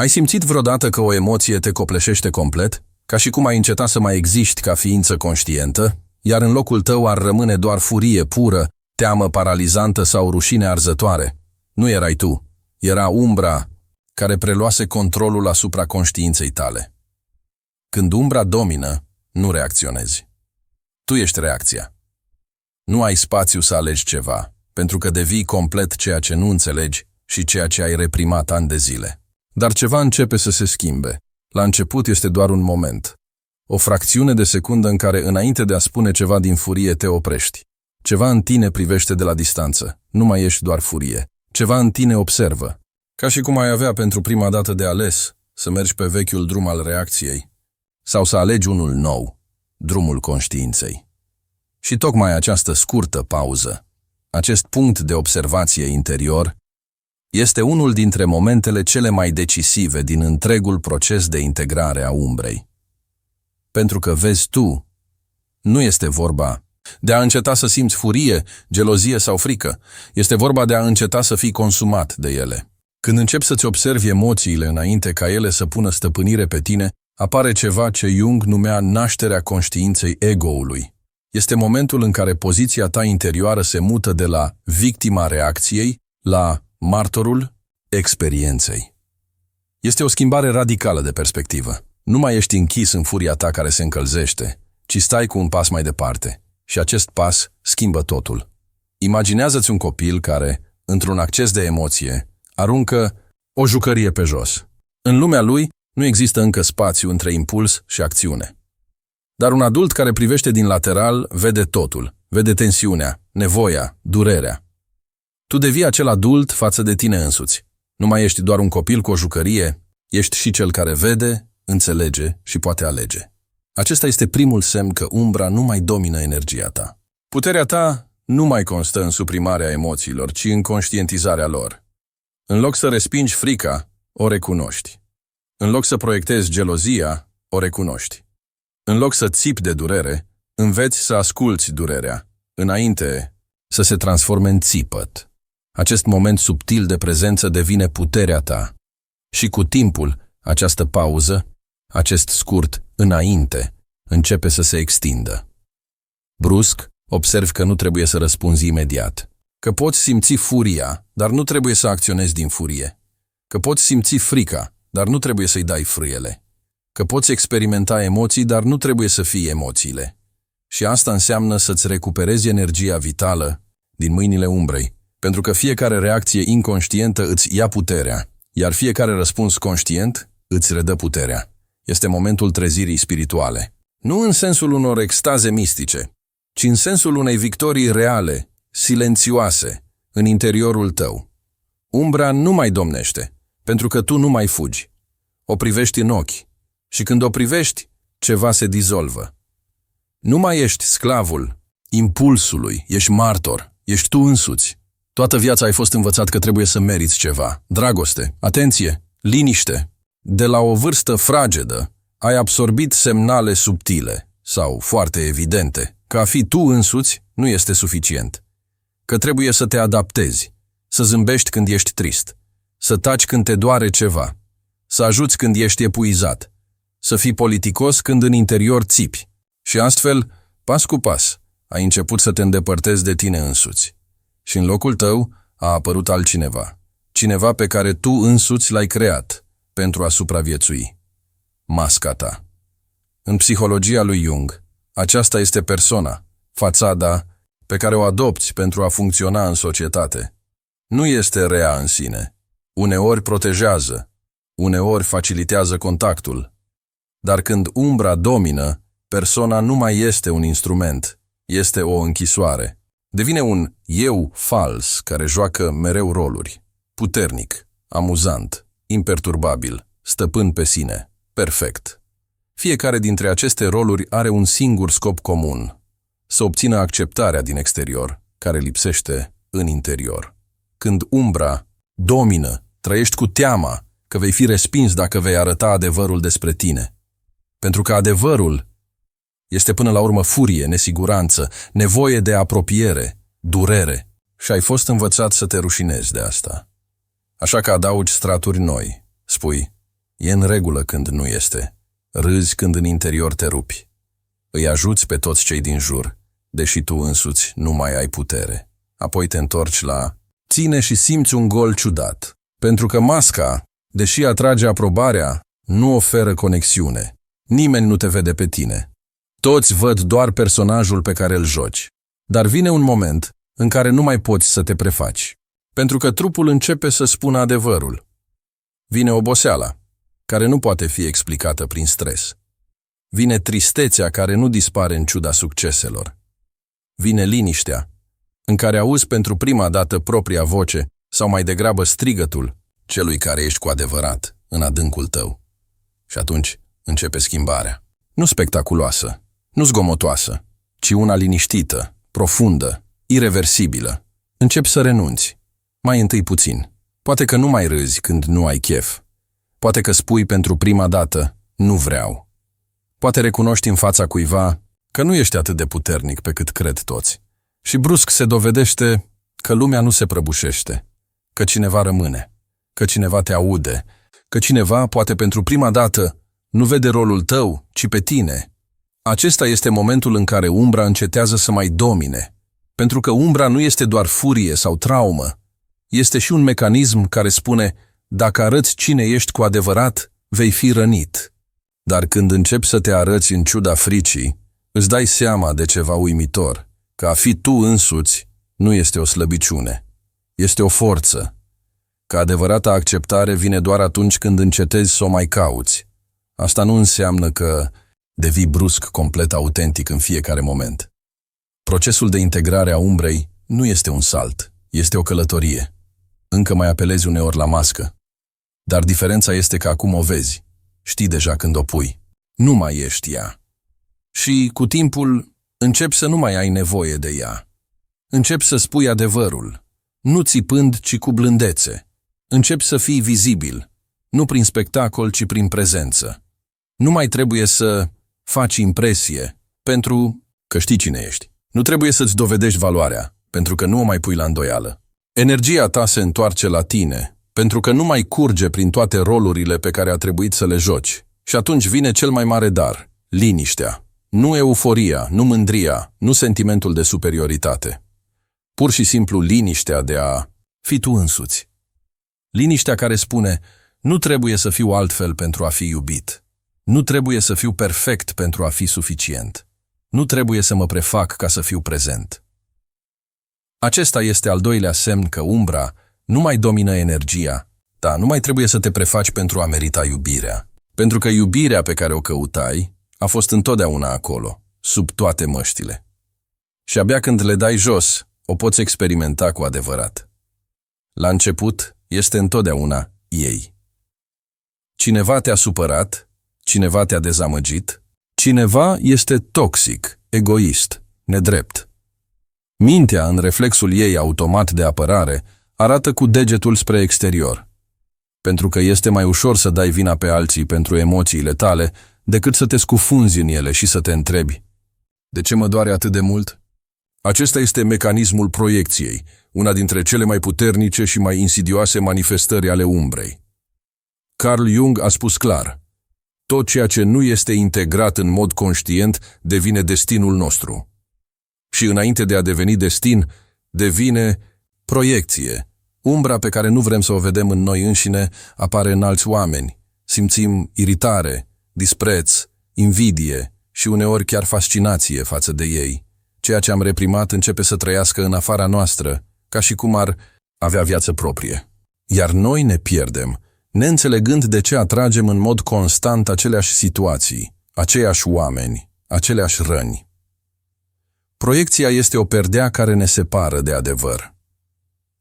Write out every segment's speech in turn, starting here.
Ai simțit vreodată că o emoție te copleșește complet, ca și cum ai înceta să mai existi ca ființă conștientă, iar în locul tău ar rămâne doar furie pură, teamă paralizantă sau rușine arzătoare? Nu erai tu, era umbra care preluase controlul asupra conștiinței tale. Când umbra domină, nu reacționezi. Tu ești reacția. Nu ai spațiu să alegi ceva, pentru că devii complet ceea ce nu înțelegi și ceea ce ai reprimat ani de zile. Dar ceva începe să se schimbe. La început este doar un moment. O fracțiune de secundă în care, înainte de a spune ceva din furie, te oprești. Ceva în tine privește de la distanță. Nu mai ești doar furie. Ceva în tine observă. Ca și cum ai avea pentru prima dată de ales să mergi pe vechiul drum al reacției sau să alegi unul nou, drumul conștiinței. Și tocmai această scurtă pauză, acest punct de observație interior, este unul dintre momentele cele mai decisive din întregul proces de integrare a umbrei. Pentru că vezi tu, nu este vorba de a înceta să simți furie, gelozie sau frică. Este vorba de a înceta să fii consumat de ele. Când începi să-ți observi emoțiile înainte ca ele să pună stăpânire pe tine, apare ceva ce Jung numea nașterea conștiinței ego-ului. Este momentul în care poziția ta interioară se mută de la victima reacției la martorul experienței. Este o schimbare radicală de perspectivă. Nu mai ești închis în furia ta care se încălzește, ci stai cu un pas mai departe. Și acest pas schimbă totul. Imaginează-ți un copil care, într-un acces de emoție, aruncă o jucărie pe jos. În lumea lui nu există încă spațiu între impuls și acțiune. Dar un adult care privește din lateral vede totul, vede tensiunea, nevoia, durerea. Tu devii acel adult față de tine însuți. Nu mai ești doar un copil cu o jucărie, ești și cel care vede, înțelege și poate alege. Acesta este primul semn că umbra nu mai domină energia ta. Puterea ta nu mai constă în suprimarea emoțiilor, ci în conștientizarea lor. În loc să respingi frica, o recunoști. În loc să proiectezi gelozia, o recunoști. În loc să țipi de durere, înveți să asculți durerea, înainte să se transforme în țipăt. Acest moment subtil de prezență devine puterea ta. Și cu timpul, această pauză, acest scurt înainte, începe să se extindă. Brusc, observi că nu trebuie să răspunzi imediat. Că poți simți furia, dar nu trebuie să acționezi din furie. Că poți simți frica, dar nu trebuie să-i dai frâiele. Că poți experimenta emoții, dar nu trebuie să fii emoțiile. Și asta înseamnă să-ți recuperezi energia vitală din mâinile umbrei, pentru că fiecare reacție inconștientă îți ia puterea, iar fiecare răspuns conștient îți redă puterea. Este momentul trezirii spirituale. Nu în sensul unor extaze mistice, ci în sensul unei victorii reale, silențioase, în interiorul tău. Umbra nu mai domnește, pentru că tu nu mai fugi. O privești în ochi și când o privești, ceva se dizolvă. Nu mai ești sclavul impulsului, ești martor, ești tu însuți. Toată viața ai fost învățat că trebuie să meriți ceva, dragoste, atenție, liniște. De la o vârstă fragedă, ai absorbit semnale subtile sau foarte evidente că a fi tu însuți nu este suficient, că trebuie să te adaptezi, să zâmbești când ești trist, să taci când te doare ceva, să ajuți când ești epuizat, să fii politicos când în interior țipi. Și astfel, pas cu pas, ai început să te îndepărtezi de tine însuți. Și în locul tău a apărut altcineva, cineva pe care tu însuți l-ai creat pentru a supraviețui. Masca ta. În psihologia lui Jung, aceasta este persoana, fațada, pe care o adopți pentru a funcționa în societate. Nu este rea în sine. Uneori protejează, uneori facilitează contactul. Dar când umbra domină, persoana nu mai este un instrument, este o închisoare. Devine un eu fals care joacă mereu roluri. Puternic, amuzant, imperturbabil, stăpân pe sine, perfect. Fiecare dintre aceste roluri are un singur scop comun: să obțină acceptarea din exterior, care lipsește în interior. Când umbra domină, trăiești cu teama că vei fi respins dacă vei arăta adevărul despre tine. Pentru că adevărul este până la urmă furie, nesiguranță, nevoie de apropiere, durere, și ai fost învățat să te rușinezi de asta. Așa că adaugi straturi noi. Spui, E în regulă când nu este. Râzi când în interior te rupi. Îi ajuți pe toți cei din jur, deși tu însuți nu mai ai putere. Apoi te întorci la ține și simți un gol ciudat. Pentru că masca, deși atrage aprobarea, nu oferă conexiune. Nimeni nu te vede pe tine. Toți văd doar personajul pe care îl joci. Dar vine un moment în care nu mai poți să te prefaci. Pentru că trupul începe să spună adevărul. Vine oboseala, care nu poate fi explicată prin stres. Vine tristețea care nu dispare în ciuda succeselor. Vine liniștea, în care auzi pentru prima dată propria voce sau mai degrabă strigătul celui care ești cu adevărat în adâncul tău. Și atunci începe schimbarea. Nu spectaculoasă, nu zgomotoasă, ci una liniștită, profundă, ireversibilă. Începi să renunți. Mai întâi puțin. Poate că nu mai râzi când nu ai chef. Poate că spui pentru prima dată, nu vreau. Poate recunoști în fața cuiva că nu ești atât de puternic pe cât cred toți. Și brusc se dovedește că lumea nu se prăbușește, că cineva rămâne, că cineva te aude, că cineva, poate pentru prima dată, nu vede rolul tău, ci pe tine. Acesta este momentul în care umbra încetează să mai domine, pentru că umbra nu este doar furie sau traumă, este și un mecanism care spune, dacă arăți cine ești cu adevărat, vei fi rănit. Dar când începi să te arăți în ciuda fricii, îți dai seama de ceva uimitor, că a fi tu însuți nu este o slăbiciune, este o forță, că adevărata acceptare vine doar atunci când încetezi să o mai cauți. Asta nu înseamnă că devii brusc complet autentic în fiecare moment. Procesul de integrare a umbrei nu este un salt, este o călătorie. Încă mai apelezi uneori la mască. Dar diferența este că acum o vezi. Știi deja când o pui. Nu mai ești ea. Și cu timpul începi să nu mai ai nevoie de ea. Începi să spui adevărul. Nu țipând, ci cu blândețe. Începi să fii vizibil. Nu prin spectacol, ci prin prezență. Nu mai trebuie să faci impresie, pentru că știi cine ești. Nu trebuie să-ți dovedești valoarea, pentru că nu o mai pui la îndoială. Energia ta se întoarce la tine, pentru că nu mai curge prin toate rolurile pe care a trebuit să le joci. Și atunci vine cel mai mare dar, liniștea. Nu euforia, nu mândria, nu sentimentul de superioritate. Pur și simplu liniștea de a fi tu însuți. Liniștea care spune, nu trebuie să fiu altfel pentru a fi iubit. Nu trebuie să fiu perfect pentru a fi suficient. Nu trebuie să mă prefac ca să fiu prezent. Acesta este al doilea semn că umbra nu mai domină energia, dar nu mai trebuie să te prefaci pentru a merita iubirea. Pentru că iubirea pe care o căutai a fost întotdeauna acolo, sub toate măștile. Și abia când le dai jos, o poți experimenta cu adevărat. La început este întotdeauna ei. Cineva te-a supărat, cineva te-a dezamăgit, cineva este toxic, egoist, nedrept. Mintea, în reflexul ei automat de apărare, arată cu degetul spre exterior. Pentru că este mai ușor să dai vina pe alții pentru emoțiile tale, decât să te scufunzi în ele și să te întrebi: de ce mă doare atât de mult? Acesta este mecanismul proiecției, una dintre cele mai puternice și mai insidioase manifestări ale umbrei. Carl Jung a spus clar: tot ceea ce nu este integrat în mod conștient devine destinul nostru. Și înainte de a deveni destin, devine proiecție. Umbra pe care nu vrem să o vedem în noi înșine apare în alți oameni. Simțim iritare, dispreț, invidie și uneori chiar fascinație față de ei. Ceea ce am reprimat începe să trăiască în afara noastră, ca și cum ar avea viață proprie. Iar noi ne pierdem, neînțelegând de ce atragem în mod constant aceleași situații, aceiași oameni, aceleași răni. Proiecția este o perdea care ne separă de adevăr.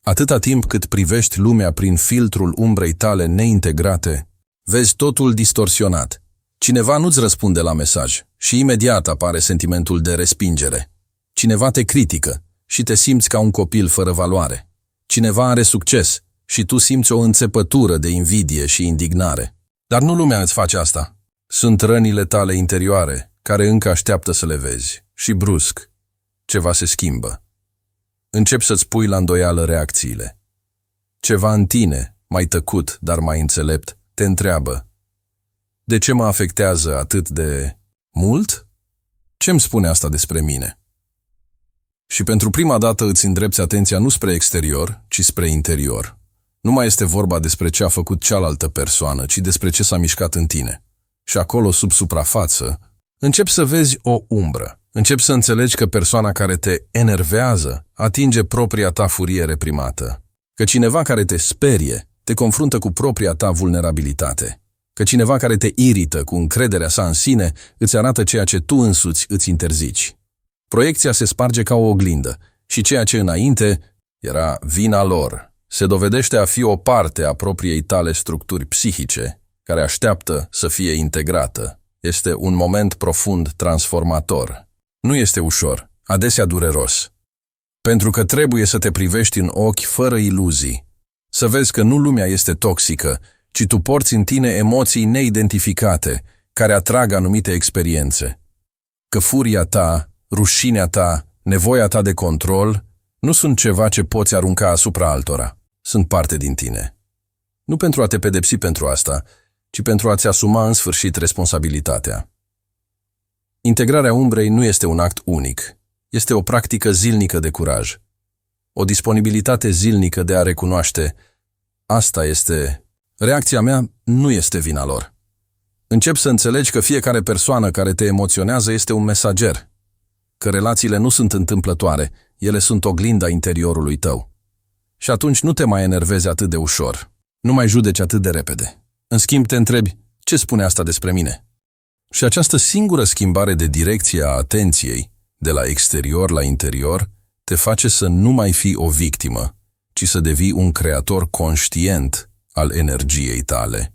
Atâta timp cât privești lumea prin filtrul umbrei tale neintegrate, vezi totul distorsionat. Cineva nu-ți răspunde la mesaj și imediat apare sentimentul de respingere. Cineva te critică și te simți ca un copil fără valoare. Cineva are succes și tu simți o înțepătură de invidie și indignare. Dar nu lumea îți face asta. Sunt rănile tale interioare, care încă așteaptă să le vezi. Și brusc, ceva se schimbă. Începi să-ți pui la îndoială reacțiile. Ceva în tine, mai tăcut, dar mai înțelept, te întreabă: De ce mă afectează atât de mult? Ce-mi spune asta despre mine? Și pentru prima dată îți îndrepți atenția nu spre exterior, ci spre interior. Nu mai este vorba despre ce a făcut cealaltă persoană, ci despre ce s-a mișcat în tine. Și acolo, sub suprafață, începi să vezi o umbră. Începi să înțelegi că persoana care te enervează atinge propria ta furie reprimată. Că cineva care te sperie te confruntă cu propria ta vulnerabilitate. Că cineva care te irită cu încrederea sa în sine îți arată ceea ce tu însuți îți interzici. Proiecția se sparge ca o oglindă și ceea ce înainte era vina lor se dovedește a fi o parte a propriei tale structuri psihice care așteaptă să fie integrată. Este un moment profund transformator. Nu este ușor, adesea dureros. Pentru că trebuie să te privești în ochi fără iluzii. Să vezi că nu lumea este toxică, ci tu porți în tine emoții neidentificate, care atrag anumite experiențe. Că furia ta, rușinea ta, nevoia ta de control, nu sunt ceva ce poți arunca asupra altora. Sunt parte din tine. Nu pentru a te pedepsi pentru asta, ci pentru a-ți asuma în sfârșit responsabilitatea. Integrarea umbrei nu este un act unic. Este o practică zilnică de curaj. O disponibilitate zilnică de a recunoaște. Asta este. Reacția mea nu este vina lor. Încep să înțelegi că fiecare persoană care te emoționează este un mesager. Că relațiile nu sunt întâmplătoare, ele sunt oglinda interiorului tău. Și atunci nu te mai enervezi atât de ușor. Nu mai judeci atât de repede. În schimb te întrebi, ce spune asta despre mine? Și această singură schimbare de direcție a atenției, de la exterior la interior, te face să nu mai fii o victimă, ci să devii un creator conștient al energiei tale.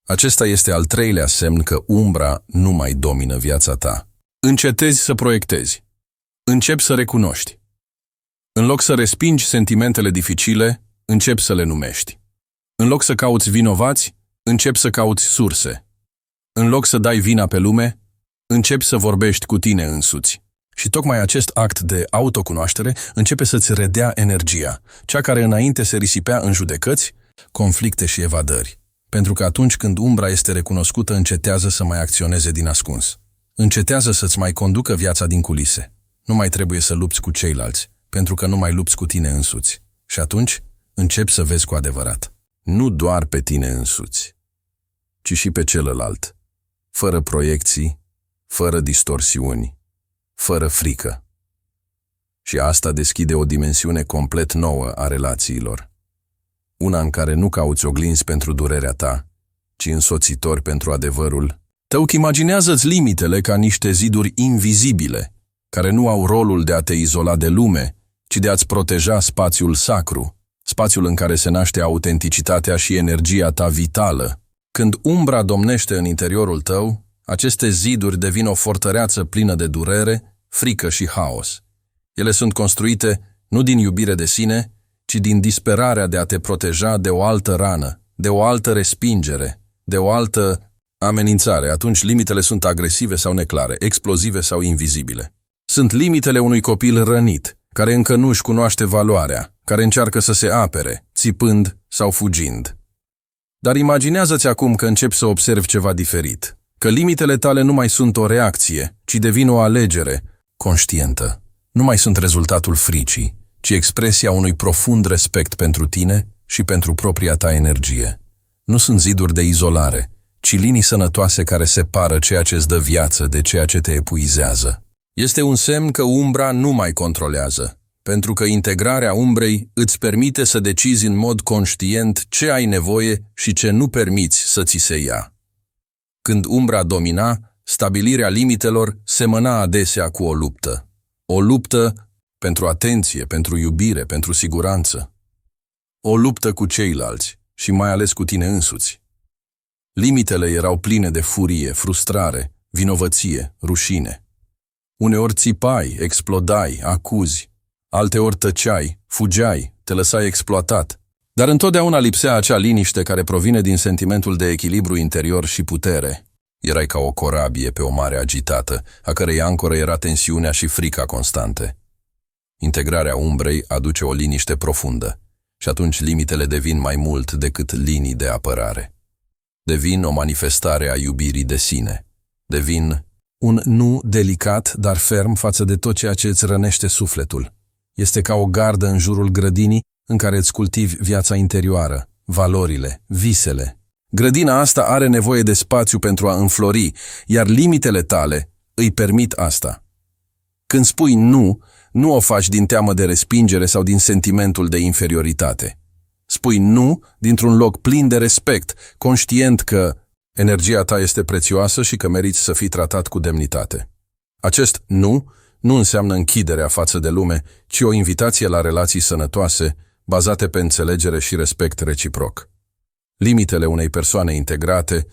Acesta este al treilea semn că umbra nu mai domină viața ta. Încetezi să proiectezi. Începi să recunoști. În loc să respingi sentimentele dificile, începi să le numești. În loc să cauți vinovați, începi să cauți surse. În loc să dai vina pe lume, începi să vorbești cu tine însuți. Și tocmai acest act de autocunoaștere începe să-ți redea energia, cea care înainte se risipea în judecăți, conflicte și evadări. Pentru că atunci când umbra este recunoscută, încetează să mai acționeze din ascuns. Încetează să-ți mai conducă viața din culise. Nu mai trebuie să lupți cu ceilalți, pentru că nu mai lupți cu tine însuți. Și atunci începi să vezi cu adevărat. Nu doar pe tine însuți, ci și pe celălalt. Fără proiecții, fără distorsiuni, fără frică. Și asta deschide o dimensiune complet nouă a relațiilor. Una în care nu cauți oglinzi pentru durerea ta, ci însoțitori pentru adevărul tău. Imaginează-ți limitele ca niște ziduri invizibile, care nu au rolul de a te izola de lume, ci de a-ți proteja spațiul sacru, spațiul în care se naște autenticitatea și energia ta vitală. Când umbra domnește în interiorul tău, aceste ziduri devin o fortăreață plină de durere, frică și haos. Ele sunt construite nu din iubire de sine, ci din disperarea de a te proteja de o altă rană, de o altă respingere, de o altă amenințare. Atunci limitele sunt agresive sau neclare, explozive sau invizibile. Sunt limitele unui copil rănit, care încă nu își cunoaște valoarea, care încearcă să se apere, țipând sau fugind. Dar imaginează-ți acum că începi să observi ceva diferit, că limitele tale nu mai sunt o reacție, ci devin o alegere conștientă. Nu mai sunt rezultatul fricii, ci expresia unui profund respect pentru tine și pentru propria ta energie. Nu sunt ziduri de izolare, ci linii sănătoase care separă ceea ce îți dă viață de ceea ce te epuizează. Este un semn că umbra nu mai controlează, pentru că integrarea umbrei îți permite să decizi în mod conștient ce ai nevoie și ce nu permiți să ți se ia. Când umbra domina, stabilirea limitelor semăna adesea cu o luptă. O luptă pentru atenție, pentru iubire, pentru siguranță. O luptă cu ceilalți și mai ales cu tine însuți. Limitele erau pline de furie, frustrare, vinovăție, rușine. Uneori țipai, explodai, acuzi, alteori tăceai, fugeai, te lăsai exploatat. Dar întotdeauna lipsea acea liniște care provine din sentimentul de echilibru interior și putere. Erai ca o corabie pe o mare agitată, a cărei ancoră era tensiunea și frica constante. Integrarea umbrei aduce o liniște profundă și atunci limitele devin mai mult decât linii de apărare. Devin o manifestare a iubirii de sine. Devin un nu delicat, dar ferm față de tot ceea ce îți rănește sufletul. Este ca o gardă în jurul grădinii în care îți cultivi viața interioară, valorile, visele. Grădina asta are nevoie de spațiu pentru a înflori, iar limitele tale îi permit asta. Când spui nu, nu o faci din teamă de respingere sau din sentimentul de inferioritate. Spui nu dintr-un loc plin de respect, conștient că energia ta este prețioasă și că meriți să fii tratat cu demnitate. Acest nu înseamnă închiderea față de lume, ci o invitație la relații sănătoase, bazate pe înțelegere și respect reciproc. Limitele unei persoane integrate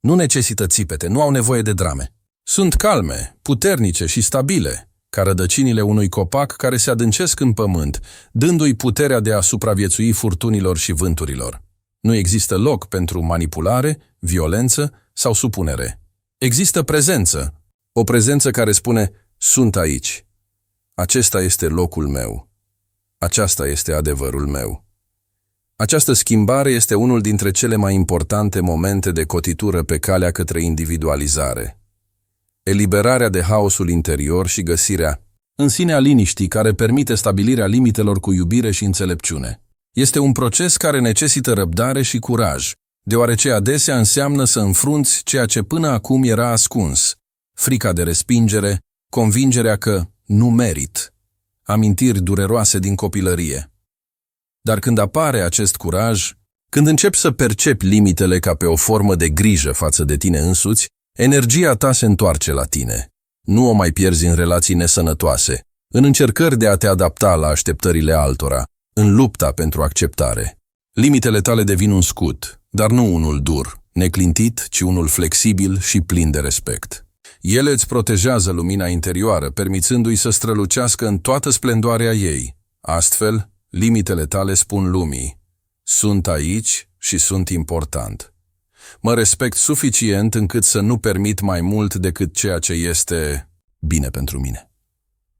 nu necesită țipete, nu au nevoie de drame. Sunt calme, puternice și stabile, ca rădăcinile unui copac care se adâncesc în pământ, dându-i puterea de a supraviețui furtunilor și vânturilor. Nu există loc pentru manipulare, violență sau supunere. Există prezență, o prezență care spune: sunt aici. Acesta este locul meu. Aceasta este adevărul meu. Această schimbare este unul dintre cele mai importante momente de cotitură pe calea către individualizare. Eliberarea de haosul interior și găsirea în sine a liniștii care permite stabilirea limitelor cu iubire și înțelepciune. Este un proces care necesită răbdare și curaj, deoarece adesea înseamnă să înfrunți ceea ce până acum era ascuns, frica de respingere, convingerea că nu merit, amintiri dureroase din copilărie. Dar când apare acest curaj, când începi să percepi limitele ca pe o formă de grijă față de tine însuți, energia ta se întoarce la tine. Nu o mai pierzi în relații nesănătoase, în încercări de a te adapta la așteptările altora, în lupta pentru acceptare. Limitele tale devin un scut, dar nu unul dur, neclintit, ci unul flexibil și plin de respect. Ele îți protejează lumina interioară, permițându-i să strălucească în toată splendoarea ei. Astfel, limitele tale spun lumii: sunt aici și sunt important. Mă respect suficient încât să nu permit mai mult decât ceea ce este bine pentru mine.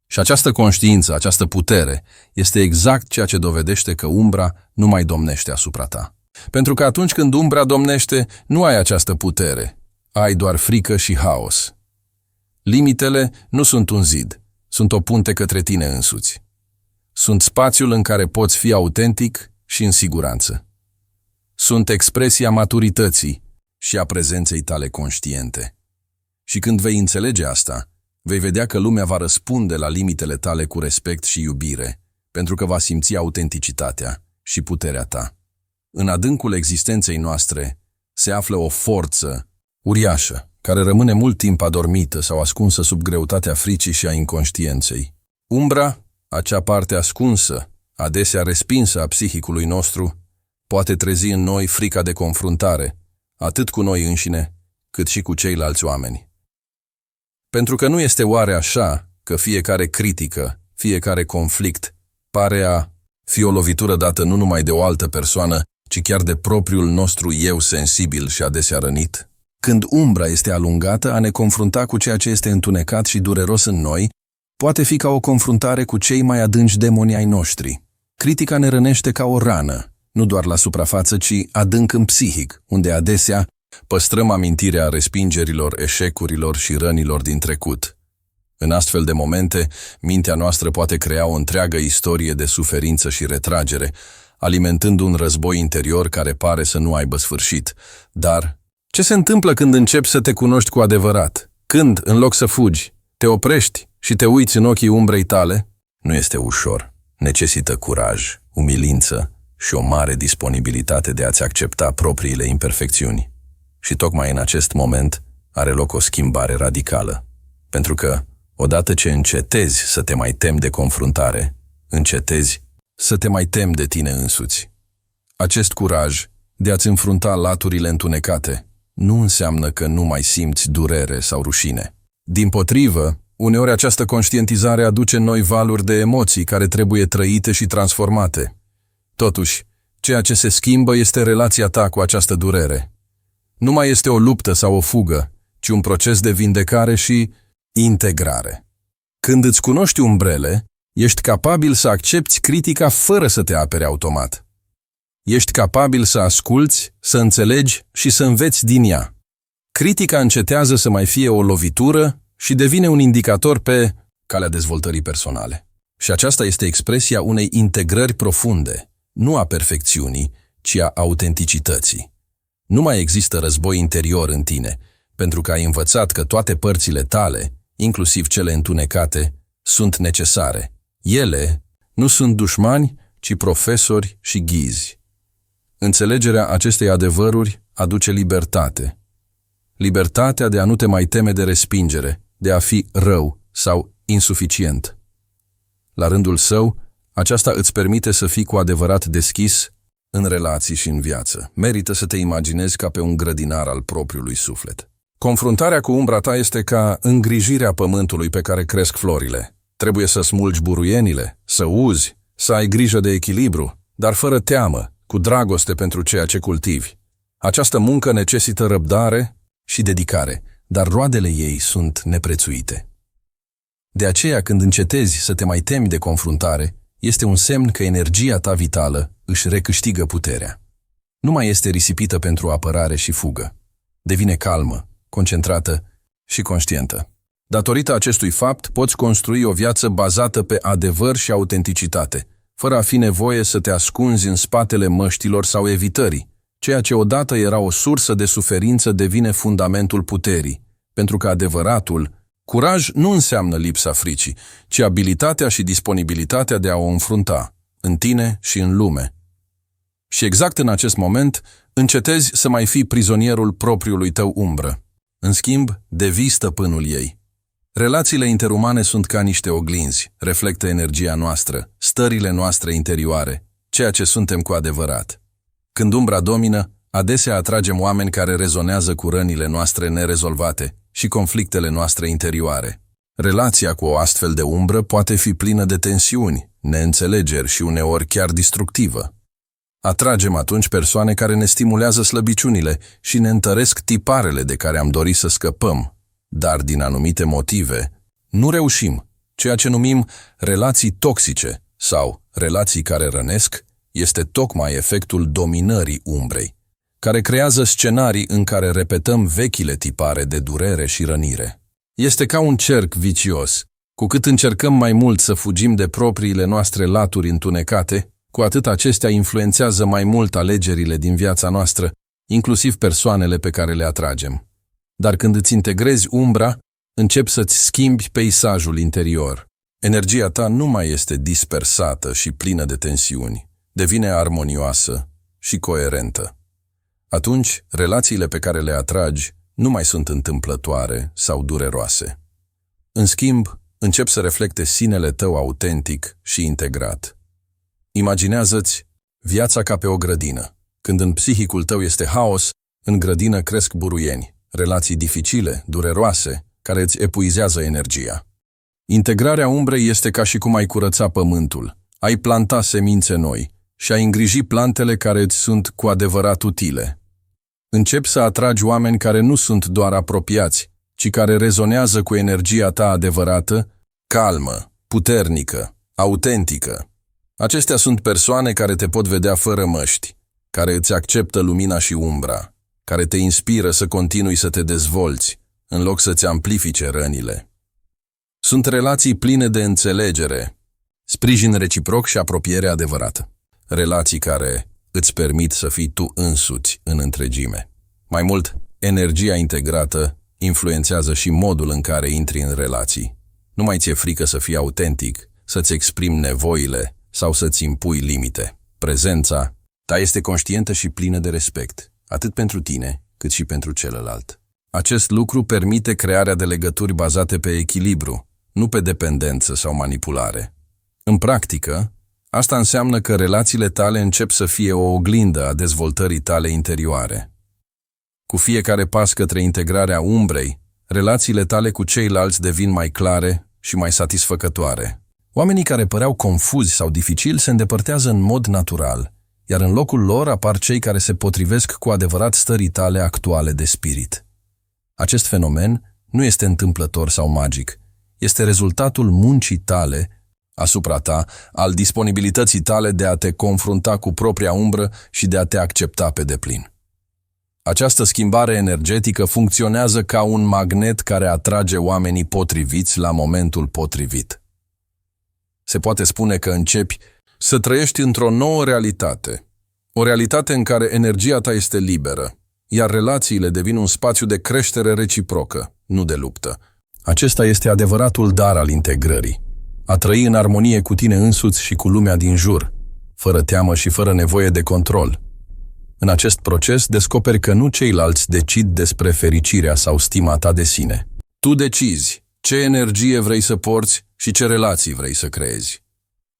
Și această conștiință, această putere, este exact ceea ce dovedește că umbra nu mai domnește asupra ta. Pentru că atunci când umbra domnește, nu ai această putere, ai doar frică și haos. Limitele nu sunt un zid, sunt o punte către tine însuți. Sunt spațiul în care poți fi autentic și în siguranță. Sunt expresia maturității și a prezenței tale conștiente. Și când vei înțelege asta, vei vedea că lumea va răspunde la limitele tale cu respect și iubire, pentru că va simți autenticitatea și puterea ta. În adâncul existenței noastre se află o forță uriașă, care rămâne mult timp adormită sau ascunsă sub greutatea fricii și a inconștienței. Umbra, acea parte ascunsă, adesea respinsă a psihicului nostru, poate trezi în noi frica de confruntare, atât cu noi înșine, cât și cu ceilalți oameni. Pentru că nu este oare așa că fiecare critică, fiecare conflict, pare a fi o lovitură dată nu numai de o altă persoană, ci chiar de propriul nostru eu sensibil și adesea rănit? Când umbra este alungată, a ne confrunta cu ceea ce este întunecat și dureros în noi, poate fi ca o confruntare cu cei mai adânci demoni ai noștri. Critica ne rănește ca o rană, nu doar la suprafață, ci adânc în psihic, unde adesea păstrăm amintirea respingerilor, eșecurilor și rănilor din trecut. În astfel de momente, mintea noastră poate crea o întreagă istorie de suferință și retragere, alimentând un război interior care pare să nu aibă sfârșit. Dar ce se întâmplă când începi să te cunoști cu adevărat? Când, în loc să fugi, te oprești și te uiți în ochii umbrei tale? Nu este ușor. Necesită curaj, umilință și o mare disponibilitate de a-ți accepta propriile imperfecțiuni. Și tocmai în acest moment are loc o schimbare radicală. Pentru că, odată ce încetezi să te mai temi de confruntare, încetezi să te mai temi de tine însuți. Acest curaj de a-ți înfrunta laturile întunecate nu înseamnă că nu mai simți durere sau rușine. Dimpotrivă, uneori această conștientizare aduce noi valuri de emoții care trebuie trăite și transformate. Totuși, ceea ce se schimbă este relația ta cu această durere. Nu mai este o luptă sau o fugă, ci un proces de vindecare și integrare. Când îți cunoști umbrele, ești capabil să accepti critica fără să te apere automat. Ești capabil să asculți, să înțelegi și să înveți din ea. Critica încetează să mai fie o lovitură și devine un indicator pe calea dezvoltării personale. Și aceasta este expresia unei integrări profunde, nu a perfecțiunii, ci a autenticității. Nu mai există război interior în tine, pentru că ai învățat că toate părțile tale, inclusiv cele întunecate, sunt necesare. Ele nu sunt dușmani, ci profesori și ghizi. Înțelegerea acestei adevăruri aduce libertate. Libertatea de a nu te mai teme de respingere, de a fi rău sau insuficient. La rândul său, aceasta îți permite să fii cu adevărat deschis în relații și în viață. Merită să te imaginezi ca pe un grădinar al propriului suflet. Confruntarea cu umbra ta este ca îngrijirea pământului pe care cresc florile. Trebuie să smulgi buruienile, să uzi, să ai grijă de echilibru, dar fără teamă, cu dragoste pentru ceea ce cultivi. Această muncă necesită răbdare și dedicare, dar roadele ei sunt neprețuite. De aceea, când încetezi să te mai temi de confruntare, este un semn că energia ta vitală își recâștigă puterea. Nu mai este risipită pentru apărare și fugă. Devine calmă, concentrată și conștientă. Datorită acestui fapt, poți construi o viață bazată pe adevăr și autenticitate, fără a fi nevoie să te ascunzi în spatele măștilor sau evitării. Ceea ce odată era o sursă de suferință devine fundamentul puterii, pentru că adevăratul, curaj nu înseamnă lipsa fricii, ci abilitatea și disponibilitatea de a o înfrunta, în tine și în lume. Și exact în acest moment, încetezi să mai fii prizonierul propriului tău umbră. În schimb, devii stăpânul ei. Relațiile interumane sunt ca niște oglinzi, reflectă energia noastră, stările noastre interioare, ceea ce suntem cu adevărat. Când umbra domină, adesea atragem oameni care rezonează cu rănile noastre nerezolvate și conflictele noastre interioare. Relația cu o astfel de umbră poate fi plină de tensiuni, neînțelegeri și uneori chiar destructivă. Atragem atunci persoane care ne stimulează slăbiciunile și ne întăresc tiparele de care am dorit să scăpăm, dar din anumite motive nu reușim. Ceea ce numim relații toxice sau relații care rănesc este tocmai efectul dominării umbrei, care creează scenarii în care repetăm vechile tipare de durere și rănire. Este ca un cerc vicios. Cu cât încercăm mai mult să fugim de propriile noastre laturi întunecate, cu atât acestea influențează mai mult alegerile din viața noastră, inclusiv persoanele pe care le atragem. Dar când îți integrezi umbra, începi să-ți schimbi peisajul interior. Energia ta nu mai este dispersată și plină de tensiuni, devine armonioasă și coerentă. Atunci, relațiile pe care le atragi nu mai sunt întâmplătoare sau dureroase. În schimb, încep să reflecte sinele tău autentic și integrat. Imaginează-ți viața ca pe o grădină. Când în psihicul tău este haos, în grădină cresc buruieni, relații dificile, dureroase, care îți epuizează energia. Integrarea umbrei este ca și cum ai curăța pământul, ai planta semințe noi și ai îngriji plantele care îți sunt cu adevărat utile. Începi să atragi oameni care nu sunt doar apropiați, ci care rezonează cu energia ta adevărată, calmă, puternică, autentică. Acestea sunt persoane care te pot vedea fără măști, care îți acceptă lumina și umbra, care te inspiră să continui să te dezvolți, în loc să-ți amplifice rănile. Sunt relații pline de înțelegere, sprijin reciproc și apropiere adevărată. Relații care îți permit să fii tu însuți în întregime. Mai mult, energia integrată influențează și modul în care intri în relații. Nu mai ți-e frică să fii autentic, să-ți exprimi nevoile sau să-ți impui limite. Prezența ta este conștientă și plină de respect, atât pentru tine, cât și pentru celălalt. Acest lucru permite crearea de legături bazate pe echilibru, nu pe dependență sau manipulare. În practică, asta înseamnă că relațiile tale încep să fie o oglindă a dezvoltării tale interioare. Cu fiecare pas către integrarea umbrei, relațiile tale cu ceilalți devin mai clare și mai satisfăcătoare. Oamenii care păreau confuzi sau dificili se îndepărtează în mod natural, iar în locul lor apar cei care se potrivesc cu adevărat stării tale actuale de spirit. Acest fenomen nu este întâmplător sau magic, este rezultatul muncii tale asupra ta, al disponibilității tale de a te confrunta cu propria umbră și de a te accepta pe deplin. Această schimbare energetică funcționează ca un magnet care atrage oamenii potriviți la momentul potrivit. Se poate spune că începi să trăiești într-o nouă realitate, o realitate în care energia ta este liberă, iar relațiile devin un spațiu de creștere reciprocă, nu de luptă. Acesta este adevăratul dar al integrării, a trăi în armonie cu tine însuți și cu lumea din jur, fără teamă și fără nevoie de control. În acest proces descoperi că nu ceilalți decid despre fericirea sau stima ta de sine. Tu decizi ce energie vrei să porți și ce relații vrei să creezi.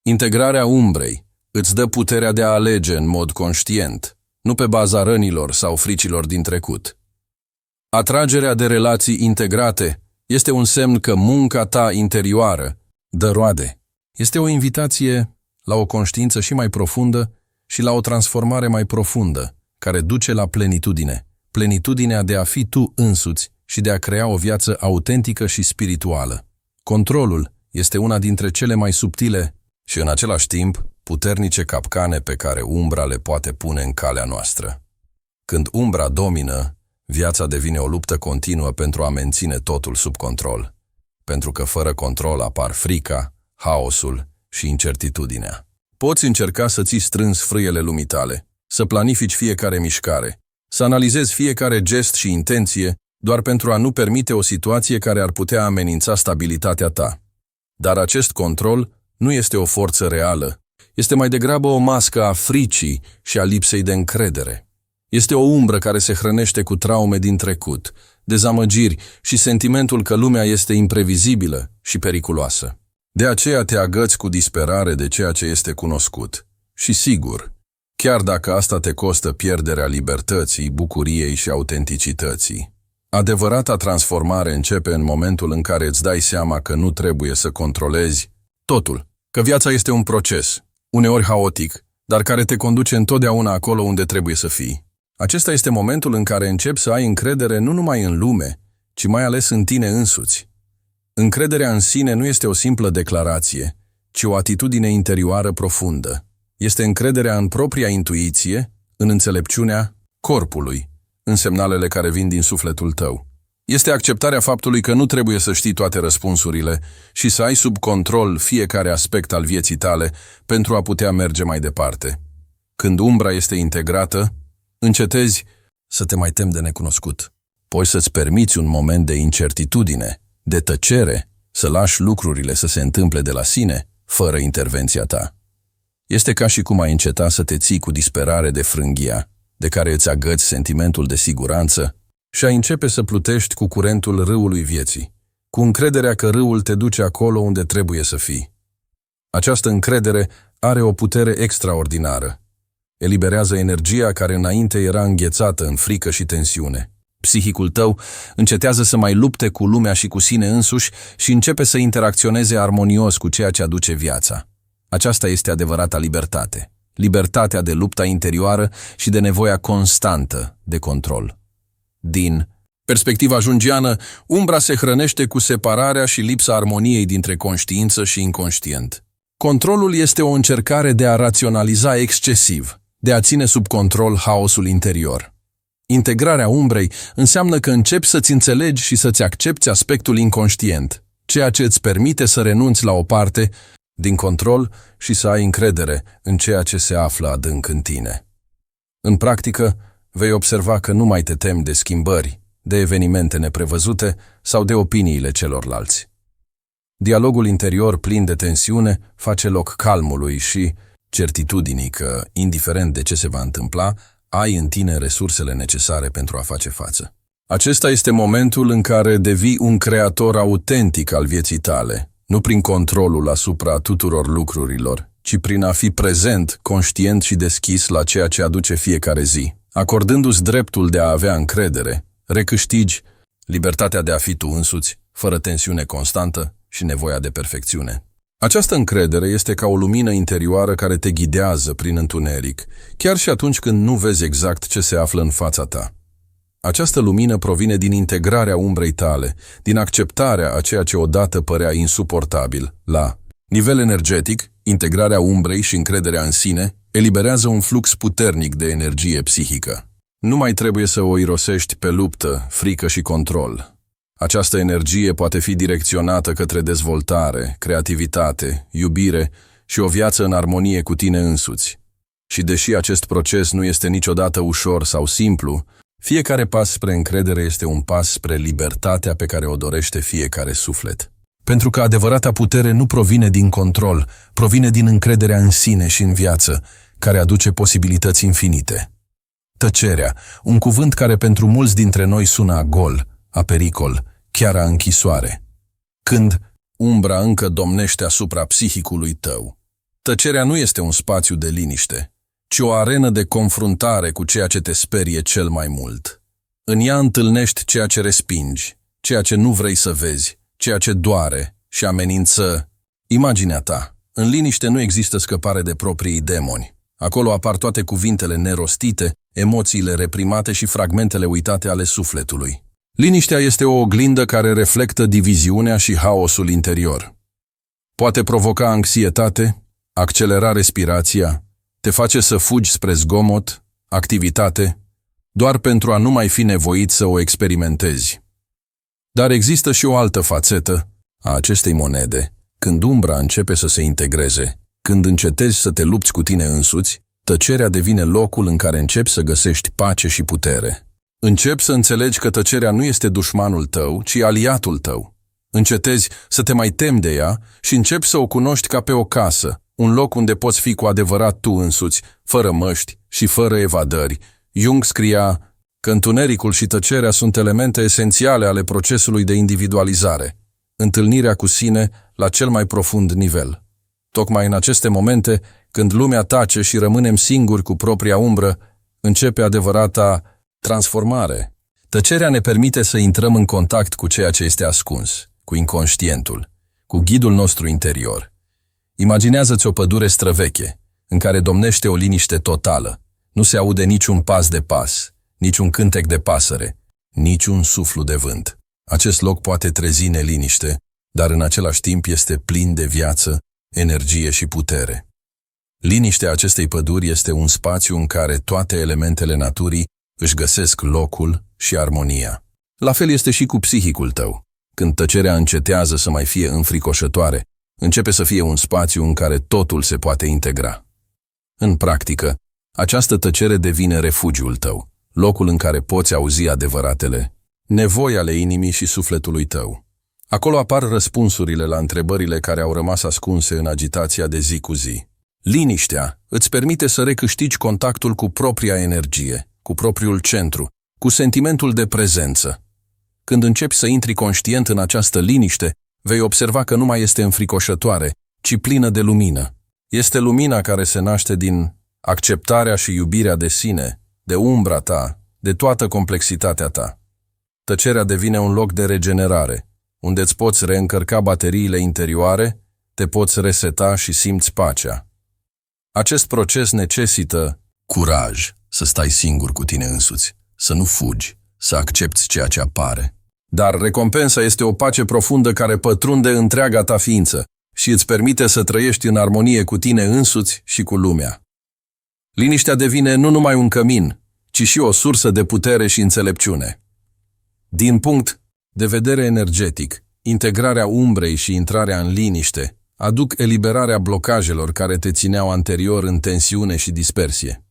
Integrarea umbrei îți dă puterea de a alege în mod conștient, nu pe baza rănilor sau fricilor din trecut. Atragerea de relații integrate este un semn că munca ta interioară dă roade. Este o invitație la o conștiință și mai profundă și la o transformare mai profundă, care duce la plenitudine. Plenitudinea de a fi tu însuți și de a crea o viață autentică și spirituală. Controlul este una dintre cele mai subtile și în același timp puternice capcane pe care umbra le poate pune în calea noastră. Când umbra domină, viața devine o luptă continuă pentru a menține totul sub control, pentru că fără control apar frica, haosul și incertitudinea. Poți încerca să ții strâns frâiele lumii tale, să planifici fiecare mișcare, să analizezi fiecare gest și intenție doar pentru a nu permite o situație care ar putea amenința stabilitatea ta. Dar acest control nu este o forță reală, este mai degrabă o mască a fricii și a lipsei de încredere. Este o umbră care se hrănește cu traume din trecut, dezamăgiri și sentimentul că lumea este imprevizibilă și periculoasă. De aceea te agăți cu disperare de ceea ce este cunoscut. Și sigur, chiar dacă asta te costă pierderea libertății, bucuriei și autenticității. Adevărata transformare începe în momentul în care îți dai seama că nu trebuie să controlezi totul, că viața este un proces, uneori haotic, dar care te conduce întotdeauna acolo unde trebuie să fii. Acesta este momentul în care începi să ai încredere nu numai în lume, ci mai ales în tine însuți. Încrederea în sine nu este o simplă declarație, ci o atitudine interioară profundă. Este încrederea în propria intuiție, în înțelepciunea corpului, în semnalele care vin din sufletul tău. Este acceptarea faptului că nu trebuie să știi toate răspunsurile și să ai sub control fiecare aspect al vieții tale pentru a putea merge mai departe. Când umbra este integrată, încetezi să te mai temi de necunoscut. Poți să-ți permiți un moment de incertitudine, de tăcere, să lași lucrurile să se întâmple de la sine, fără intervenția ta. Este ca și cum ai înceta să te ții cu disperare de frânghia, de care îți agăți sentimentul de siguranță, și ai începe să plutești cu curentul râului vieții, cu încrederea că râul te duce acolo unde trebuie să fii. Această încredere are o putere extraordinară. Eliberează energia care înainte era înghețată în frică și tensiune. Psihicul tău încetează să mai lupte cu lumea și cu sine însuși și începe să interacționeze armonios cu ceea ce aduce viața. Aceasta este adevărata libertate. Libertatea de lupta interioară și de nevoia constantă de control. Din perspectiva jungiană, umbra se hrănește cu separarea și lipsa armoniei dintre conștiință și inconștient. Controlul este o încercare de a raționaliza excesiv, de a ține sub control haosul interior. Integrarea umbrei înseamnă că începi să-ți înțelegi și să-ți accepti aspectul inconștient, ceea ce îți permite să renunți la o parte din control și să ai încredere în ceea ce se află adânc în tine. În practică, vei observa că nu mai te temi de schimbări, de evenimente neprevăzute sau de opiniile celorlalți. Dialogul interior plin de tensiune face loc calmului și certitudinii că, indiferent de ce se va întâmpla, ai în tine resursele necesare pentru a face față. Acesta este momentul în care devii un creator autentic al vieții tale, nu prin controlul asupra tuturor lucrurilor, ci prin a fi prezent, conștient și deschis la ceea ce aduce fiecare zi. Acordându-ți dreptul de a avea încredere, recâștigi libertatea de a fi tu însuți, fără tensiune constantă și nevoia de perfecțiune. Această încredere este ca o lumină interioară care te ghidează prin întuneric, chiar și atunci când nu vezi exact ce se află în fața ta. Această lumină provine din integrarea umbrei tale, din acceptarea a ceea ce odată părea insuportabil, la Nivel energetic, integrarea umbrei și încrederea în sine eliberează un flux puternic de energie psihică. Nu mai trebuie să o irosești pe luptă, frică și control. Această energie poate fi direcționată către dezvoltare, creativitate, iubire și o viață în armonie cu tine însuți. Și deși acest proces nu este niciodată ușor sau simplu, fiecare pas spre încredere este un pas spre libertatea pe care o dorește fiecare suflet. Pentru că adevărata putere nu provine din control, provine din încrederea în sine și în viață, care aduce posibilități infinite. Tăcerea, un cuvânt care pentru mulți dintre noi sună a gol, a pericol, chiar a închisoare. Când umbra încă domnește asupra psihicului tău. Tăcerea nu este un spațiu de liniște, ci o arenă de confruntare cu ceea ce te sperie cel mai mult. În ea întâlnești ceea ce respingi, ceea ce nu vrei să vezi, ceea ce doare și amenință imaginea ta. În liniște nu există scăpare de proprii demoni. Acolo apar toate cuvintele nerostite, emoțiile reprimate și fragmentele uitate ale sufletului. Liniștea este o oglindă care reflectă diviziunea și haosul interior. Poate provoca anxietate, accelera respirația, te face să fugi spre zgomot, activitate, doar pentru a nu mai fi nevoit să o experimentezi. Dar există și o altă fațetă a acestei monede. Când umbra începe să se integreze, când încetezi să te lupți cu tine însuți, tăcerea devine locul în care începi să găsești pace și putere. Începi să înțelegi că tăcerea nu este dușmanul tău, ci aliatul tău. Încetezi să te mai temi de ea și începi să o cunoști ca pe o casă, un loc unde poți fi cu adevărat tu însuți, fără măști și fără evadări. Jung scria că întunericul și tăcerea sunt elemente esențiale ale procesului de individualizare, întâlnirea cu sine la cel mai profund nivel. Tocmai în aceste momente, când lumea tace și rămânem singuri cu propria umbră, începe adevărata transformare. Tăcerea ne permite să intrăm în contact cu ceea ce este ascuns, cu inconștientul, cu ghidul nostru interior. Imaginează-ți o pădure străveche, în care domnește o liniște totală. Nu se aude niciun pas de pas, niciun cântec de pasăre, niciun suflu de vânt. Acest loc poate trezi neliniște, dar în același timp este plin de viață, energie și putere. Liniștea acestei păduri este un spațiu în care toate elementele naturii își găsesc locul și armonia. La fel este și cu psihicul tău. Când tăcerea încetează să mai fie înfricoșătoare, începe să fie un spațiu în care totul se poate integra. În practică, această tăcere devine refugiul tău, locul în care poți auzi adevăratele nevoi ale inimii și sufletului tău. Acolo apar răspunsurile la întrebările care au rămas ascunse în agitația de zi cu zi. Liniștea îți permite să recâștigi contactul cu propria energie, cu propriul centru, cu sentimentul de prezență. Când începi să intri conștient în această liniște, vei observa că nu mai este înfricoșătoare, ci plină de lumină. Este lumina care se naște din acceptarea și iubirea de sine, de umbra ta, de toată complexitatea ta. Tăcerea devine un loc de regenerare, unde îți poți reîncărca bateriile interioare, te poți reseta și simți pacea. Acest proces necesită curaj, să stai singur cu tine însuți, să nu fugi, să accepți ceea ce apare. Dar recompensa este o pace profundă care pătrunde întreaga ta ființă și îți permite să trăiești în armonie cu tine însuți și cu lumea. Liniștea devine nu numai un cămin, ci și o sursă de putere și înțelepciune. Din punct de vedere energetic, integrarea umbrei și intrarea în liniște aduc eliberarea blocajelor care te țineau anterior în tensiune și dispersie.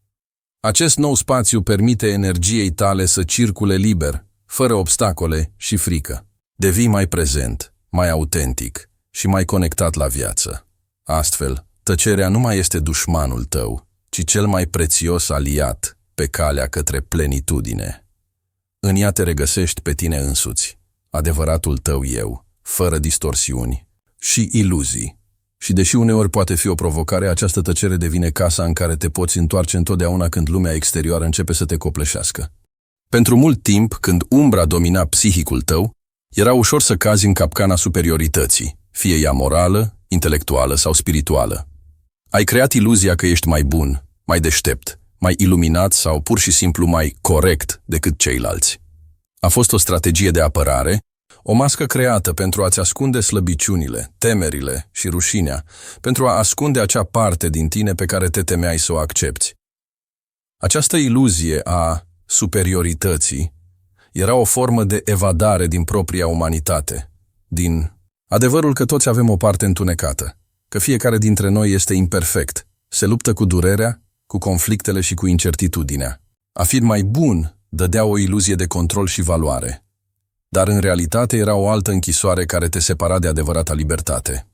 Acest nou spațiu permite energiei tale să circule liber, fără obstacole și frică. Devii mai prezent, mai autentic și mai conectat la viață. Astfel, tăcerea nu mai este dușmanul tău, ci cel mai prețios aliat pe calea către plenitudine. În ea te regăsești pe tine însuți, adevăratul tău eu, fără distorsiuni și iluzii. Și deși uneori poate fi o provocare, această tăcere devine casa în care te poți întoarce întotdeauna când lumea exterioară începe să te copleșească. Pentru mult timp, când umbra domina psihicul tău, era ușor să cazi în capcana superiorității, fie ea morală, intelectuală sau spirituală. Ai creat iluzia că ești mai bun, mai deștept, mai iluminat sau pur și simplu mai corect decât ceilalți. A fost o strategie de apărare, O mască creată pentru a-ți ascunde slăbiciunile, temerile și rușinea, pentru a ascunde acea parte din tine pe care te temeai să o accepți. Această iluzie a superiorității era o formă de evadare din propria umanitate, din adevărul că toți avem o parte întunecată, că fiecare dintre noi este imperfect, se luptă cu durerea, cu conflictele și cu incertitudinea. A fi mai bun dădea o iluzie de control și valoare, dar în realitate era o altă închisoare care te separa de adevărata libertate.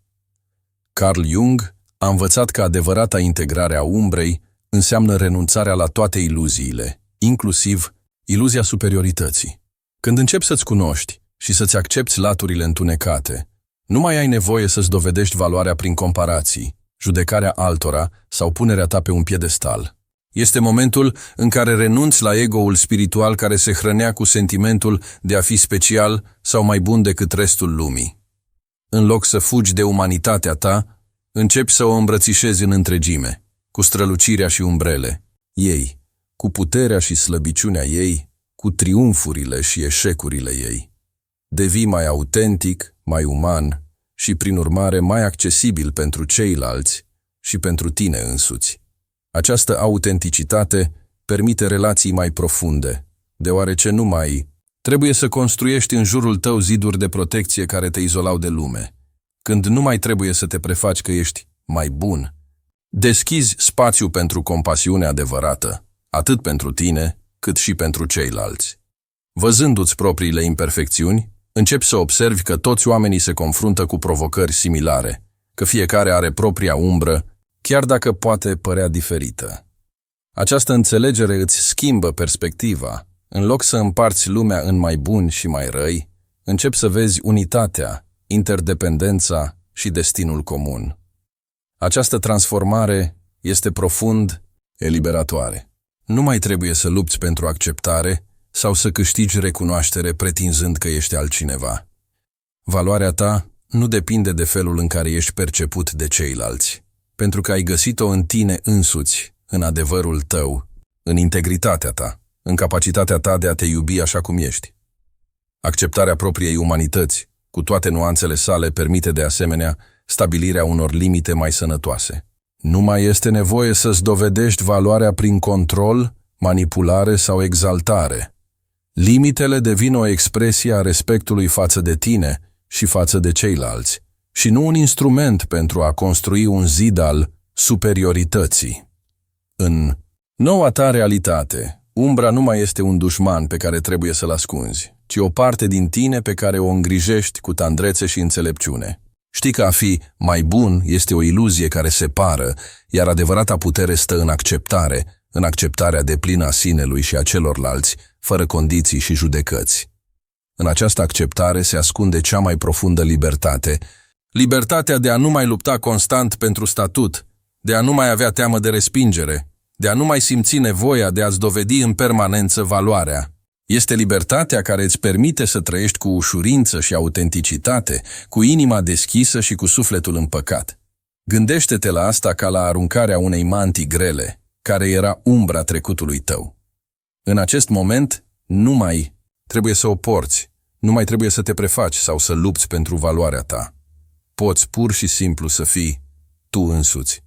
Carl Jung a învățat că adevărata integrare a umbrei înseamnă renunțarea la toate iluziile, inclusiv iluzia superiorității. Când începi să-ți cunoști și să-ți accepti laturile întunecate, nu mai ai nevoie să-ți dovedești valoarea prin comparații, judecarea altora sau punerea ta pe un piedestal. Este momentul în care renunți la ego-ul spiritual care se hrănea cu sentimentul de a fi special sau mai bun decât restul lumii. În loc să fugi de umanitatea ta, începi să o îmbrățișezi în întregime, cu strălucirea și umbrele ei, cu puterea și slăbiciunea ei, cu triumfurile și eșecurile ei. Devii mai autentic, mai uman și, prin urmare, mai accesibil pentru ceilalți și pentru tine însuți. Această autenticitate permite relații mai profunde, deoarece nu mai trebuie să construiești în jurul tău ziduri de protecție care te izolau de lume. Când nu mai trebuie să te prefaci că ești mai bun, deschizi spațiu pentru compasiune adevărată, atât pentru tine, cât și pentru ceilalți. Văzându-ți propriile imperfecțiuni, începi să observi că toți oamenii se confruntă cu provocări similare, că fiecare are propria umbră, chiar dacă poate părea diferită. Această înțelegere îți schimbă perspectiva. În loc să împarți lumea în mai buni și mai răi, începi să vezi unitatea, interdependența și destinul comun. Această transformare este profund eliberatoare. Nu mai trebuie să lupți pentru acceptare sau să câștigi recunoaștere pretinzând că ești altcineva. Valoarea ta nu depinde de felul în care ești perceput de ceilalți, pentru că ai găsit-o în tine însuți, în adevărul tău, în integritatea ta, în capacitatea ta de a te iubi așa cum ești. Acceptarea propriei umanități, cu toate nuanțele sale, permite de asemenea stabilirea unor limite mai sănătoase. Nu mai este nevoie să-ți dovedești valoarea prin control, manipulare sau exaltare. Limitele devin o expresie a respectului față de tine și față de ceilalți, și nu un instrument pentru a construi un zid al superiorității. În noua ta realitate, umbra nu mai este un dușman pe care trebuie să-l ascunzi, ci o parte din tine pe care o îngrijești cu tandrețe și înțelepciune. Știi că a fi mai bun este o iluzie care separă, iar adevărata putere stă în acceptarea deplină a sinelui și a celorlalți, fără condiții și judecăți. În această acceptare se ascunde cea mai profundă libertate, libertatea de a nu mai lupta constant pentru statut, de a nu mai avea teamă de respingere, de a nu mai simți nevoia de a-ți dovedi în permanență valoarea. Este libertatea care îți permite să trăiești cu ușurință și autenticitate, cu inima deschisă și cu sufletul împăcat. Gândește-te la asta ca la aruncarea unei mantii grele, care era umbra trecutului tău. În acest moment, nu mai trebuie să o porți, nu mai trebuie să te prefaci sau să lupți pentru valoarea ta. Poți pur și simplu să fii tu însuți,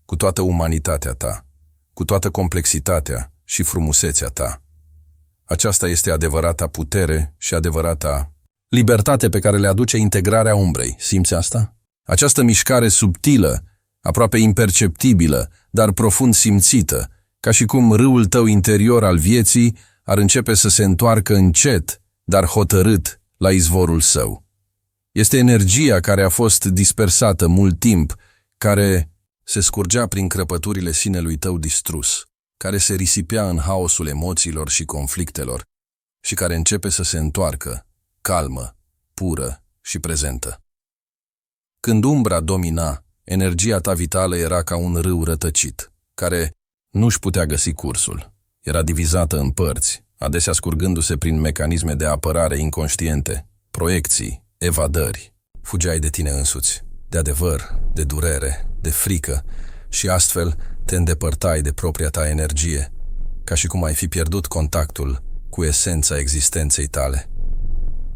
cu toată umanitatea ta, cu toată complexitatea și frumusețea ta. Aceasta este adevărata putere și adevărata libertate pe care le aduce integrarea umbrei. Simți asta? Această mișcare subtilă, aproape imperceptibilă, dar profund simțită, ca și cum râul tău interior al vieții ar începe să se întoarcă încet, dar hotărât, la izvorul său. Este energia care a fost dispersată mult timp, care se scurgea prin crăpăturile sinelui tău distrus, care se risipea în haosul emoțiilor și conflictelor și care începe să se întoarcă, calmă, pură și prezentă. Când umbra domina, energia ta vitală era ca un râu rătăcit, care nu-și putea găsi cursul. Era divizată în părți, adesea scurgându-se prin mecanisme de apărare inconștiente, proiecții, evadări. Fugeai de tine însuți, de adevăr, de durere, de frică și astfel te îndepărtai de propria ta energie, ca și cum ai fi pierdut contactul cu esența existenței tale.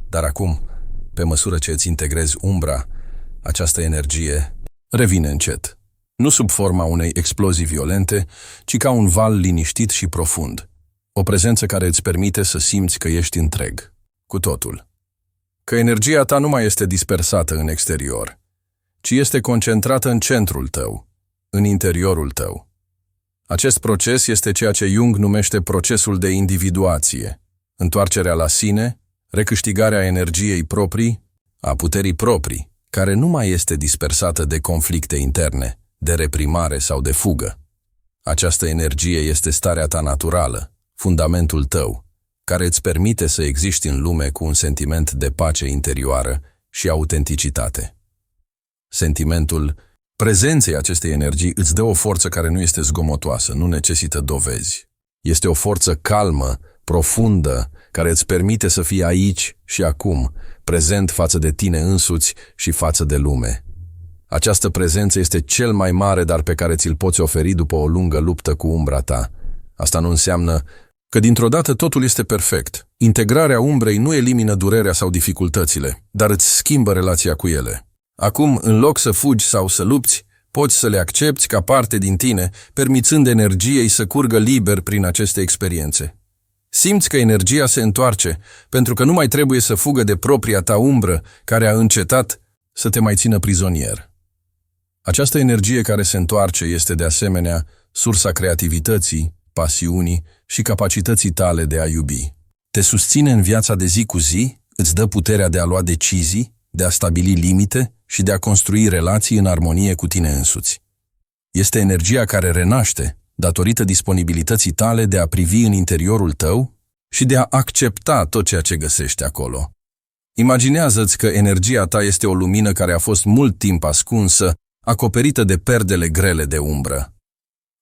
Dar acum pe măsură ce îți integrezi umbra, această energie revine încet. Nu sub forma unei explozii violente, ci ca un val liniștit și profund. O prezență care îți permite să simți că ești întreg, cu totul. Că energia ta nu mai este dispersată în exterior, ci este concentrată în centrul tău, în interiorul tău. Acest proces este ceea ce Jung numește procesul de individuație, întoarcerea la sine, recâștigarea energiei proprii, a puterii proprii, care nu mai este dispersată de conflicte interne, de reprimare sau de fugă. Această energie este starea ta naturală, fundamentul tău, care îți permite să existi în lume cu un sentiment de pace interioară și autenticitate. Sentimentul prezenței acestei energii îți dă o forță care nu este zgomotoasă, nu necesită dovezi. Este o forță calmă, profundă, care îți permite să fii aici și acum, prezent față de tine însuți și față de lume. Această prezență este cel mai mare dar pe care ți-l poți oferi după o lungă luptă cu umbra ta. Asta nu înseamnă că dintr-o dată totul este perfect. Integrarea umbrei nu elimină durerea sau dificultățile, dar îți schimbă relația cu ele. Acum, în loc să fugi sau să lupți, poți să le accepti ca parte din tine, permițând energiei să curgă liber prin aceste experiențe. Simți că energia se întoarce, pentru că nu mai trebuie să fugă de propria ta umbră, care a încetat să te mai țină prizonier. Această energie care se întoarce este de asemenea sursa creativității, pasiunii și capacității tale de a iubi. Te susține în viața de zi cu zi, îți dă puterea de a lua decizii, de a stabili limite și de a construi relații în armonie cu tine însuți. Este energia care renaște datorită disponibilității tale de a privi în interiorul tău și de a accepta tot ceea ce găsești acolo. Imaginează-ți că energia ta este o lumină care a fost mult timp ascunsă, acoperită de perdele grele de umbră.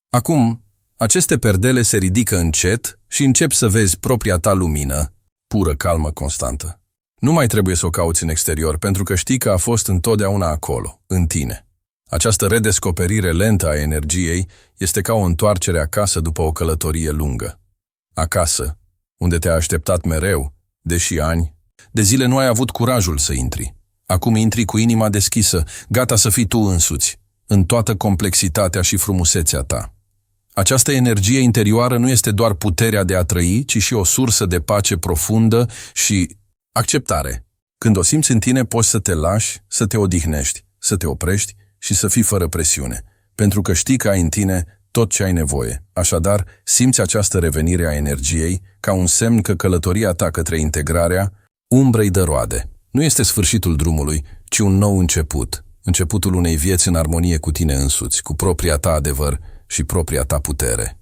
Acum, aceste perdele se ridică încet și începi să vezi propria ta lumină, pură, calmă, constantă. Nu mai trebuie să o cauți în exterior, pentru că știi că a fost întotdeauna acolo, în tine. Această redescoperire lentă a energiei este ca o întoarcere acasă după o călătorie lungă. Acasă, unde te-a așteptat mereu, deși ani, de zile nu ai avut curajul să intri. Acum intri cu inima deschisă, gata să fii tu însuți, în toată complexitatea și frumusețea ta. Această energie interioară nu este doar puterea de a trăi, ci și o sursă de pace profundă și acceptare. Când o simți în tine, poți să te lași, să te odihnești, să te oprești și să fii fără presiune, pentru că știi că ai în tine tot ce ai nevoie. Așadar, simți această revenire a energiei ca un semn că călătoria ta către integrarea umbrei dă roade. Nu este sfârșitul drumului, ci un nou început, începutul unei vieți în armonie cu tine însuți, cu propria ta adevăr și propria ta putere.